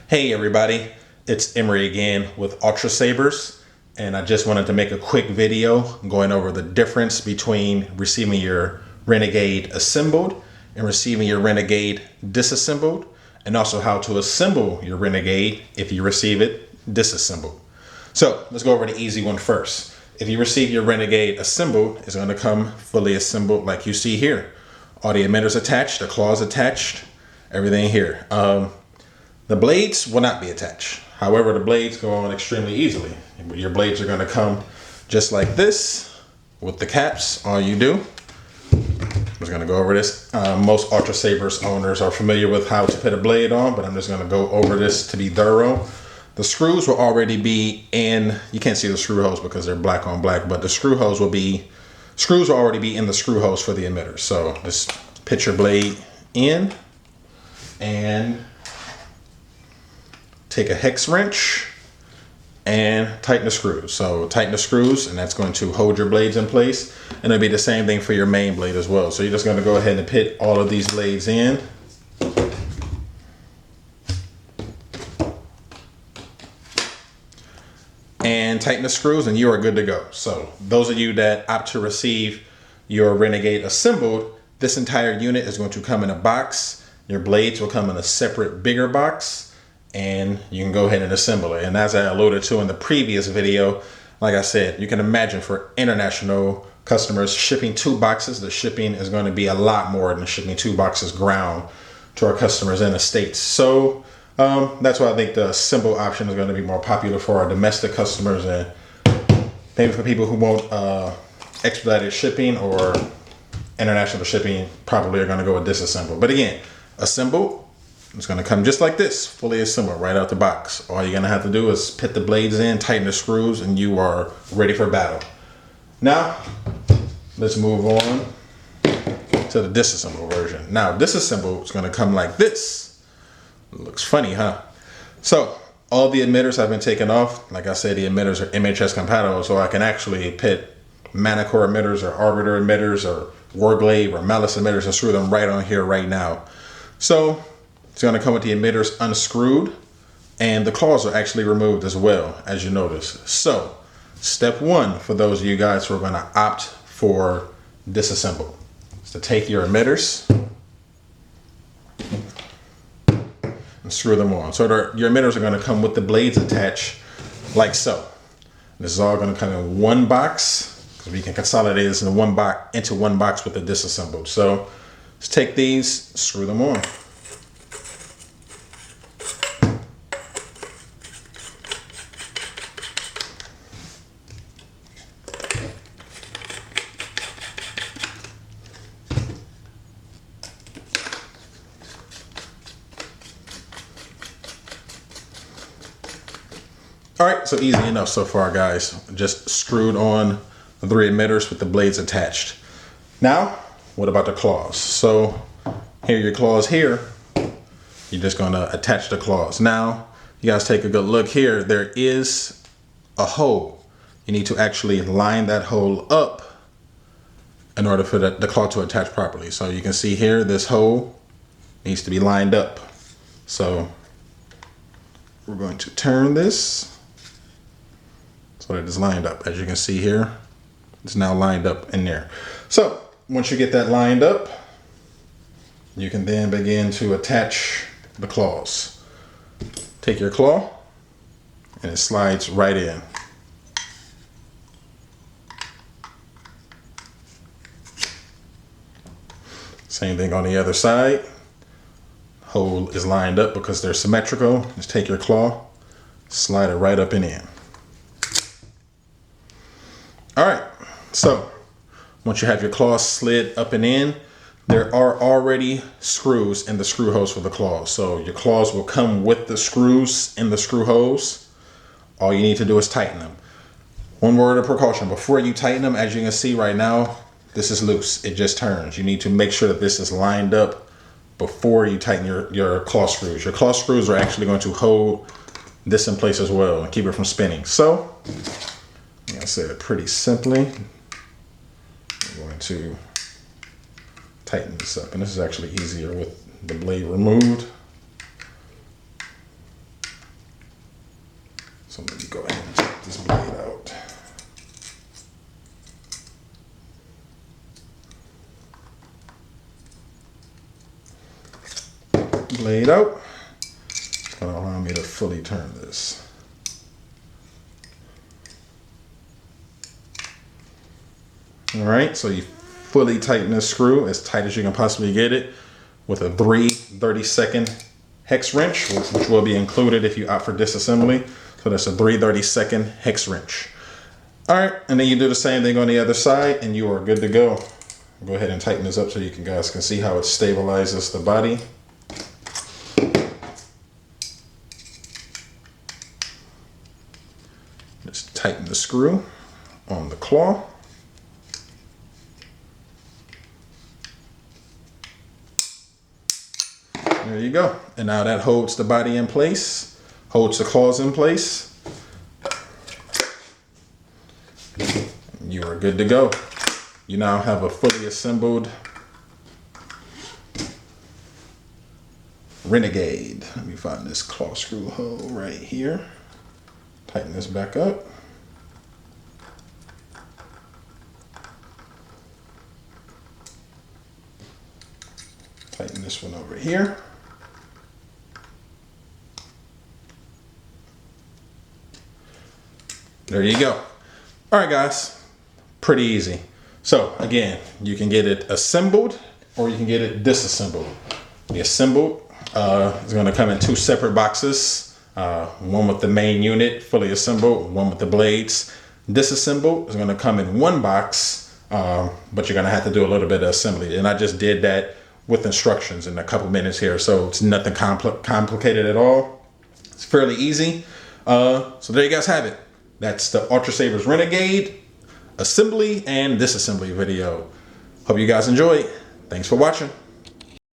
Hey everybody, it's Emery again with Ultrasabers, and I just wanted to make a quick video going over the difference between receiving your Renegade assembled and receiving your Renegade disassembled, and also how to assemble your Renegade if you receive it disassembled. So let's go over the easy one first. If you receive your Renegade assembled, it's going to come fully assembled like you see here. All the emitters attached, the claws attached, everything here. The blades will not be attached. However, the blades go on extremely easily. Your blades are going to come just like this with the caps. All you do, I'm just going to go over this. Most Ultrasabers owners are familiar with how to put a blade on, but I'm just going to go over this to be thorough. The screws will already be in, you can't see the screw holes because they're black on black, but the screws will already be in the screw holes for the emitters. So just put your blade in and take a hex wrench and tighten the screws. So tighten the screws, and that's going to hold your blades in place. And it'll be the same thing for your main blade as well. So you're just going to go ahead and put all of these blades in. And tighten the screws and you are good to go. So those of you that opt to receive your Renegade assembled, this entire unit is going to come in a box. Your blades will come in a separate bigger box, and you can go ahead and assemble it. And as I alluded to in the previous video, like I said, you can imagine for international customers shipping 2 boxes, the shipping is going to be a lot more than shipping 2 boxes ground to our customers in the States. So that's why I think the assemble option is going to be more popular for our domestic customers, and maybe for people who want expedited shipping or international shipping, probably are going to go with disassemble. But again, assemble, it's going to come just like this, fully assembled right out the box. All you're going to have to do is put the blades in, tighten the screws, and you are ready for battle. Now, let's move on to the disassembled version. Now, disassembled is going to come like this. It looks funny, huh? So, all the emitters have been taken off. Like I said, the emitters are MHS compatible, so I can actually put Manicore emitters or Arbiter emitters or Warglaive or Malice emitters and screw them right on here right now. So, it's going to come with the emitters unscrewed, and the claws are actually removed as well, as you notice. So, step 1 for those of you guys who are going to opt for disassemble is to take your emitters and screw them on. So your emitters are going to come with the blades attached like so. This is all going to come in one box, because we can consolidate this into one box with the disassembled. So let's take these, screw them on. All right, so easy enough so far, guys. Just screwed on the 3 emitters with the blades attached. Now, what about the claws? So here are your claws here. You're just gonna attach the claws. Now, you guys take a good look here. There is a hole. You need to actually line that hole up in order for the claw to attach properly. So you can see here, this hole needs to be lined up. So we're going to turn this so that it's lined up. As you can see here, it's now lined up in there. So once you get that lined up, you can then begin to attach the claws. Take your claw and it slides right in. Same thing on the other side. Hole is lined up because they're symmetrical. Just take your claw, slide it right up and in. All right, so once you have your claws slid up and in, there are already screws in the screw holes for the claws. So your claws will come with the screws in the screw holes. All you need to do is tighten them. One word of precaution, before you tighten them, as you can see right now, this is loose, it just turns. You need to make sure that this is lined up before you tighten your claw screws. Your claw screws are actually going to hold this in place as well and keep it from spinning. So, I'm going to say it pretty simply. I'm going to tighten this up, and this is actually easier with the blade removed. So let me go ahead and take this blade out. Blade out. It's going to allow me to fully turn this. All right, so you fully tighten this screw as tight as you can possibly get it with a 3/32 hex wrench, which will be included if you opt for disassembly. So that's a 3/32 hex wrench. All right, and then you do the same thing on the other side and you are good to go. Go ahead and tighten this up so you guys can see how it stabilizes the body. Just tighten the screw on the claw. There you go. And now that holds the body in place, holds the claws in place. You are good to go. You now have a fully assembled Renegade. Let me find this claw screw hole right here. Tighten this back up. Tighten this one over here. There you go. All right, guys, pretty easy. So again, you can get it assembled or you can get it disassembled. The assembled is going to come in 2 separate boxes. One with the main unit fully assembled, one with the blades. Disassembled is going to come in 1 box, but you're going to have to do a little bit of assembly. And I just did that with instructions in a couple minutes here. So it's nothing complicated at all. It's fairly easy. So there you guys have it. That's the Ultrasabers Renegade assembly and disassembly video. Hope you guys enjoyed. Thanks for watching.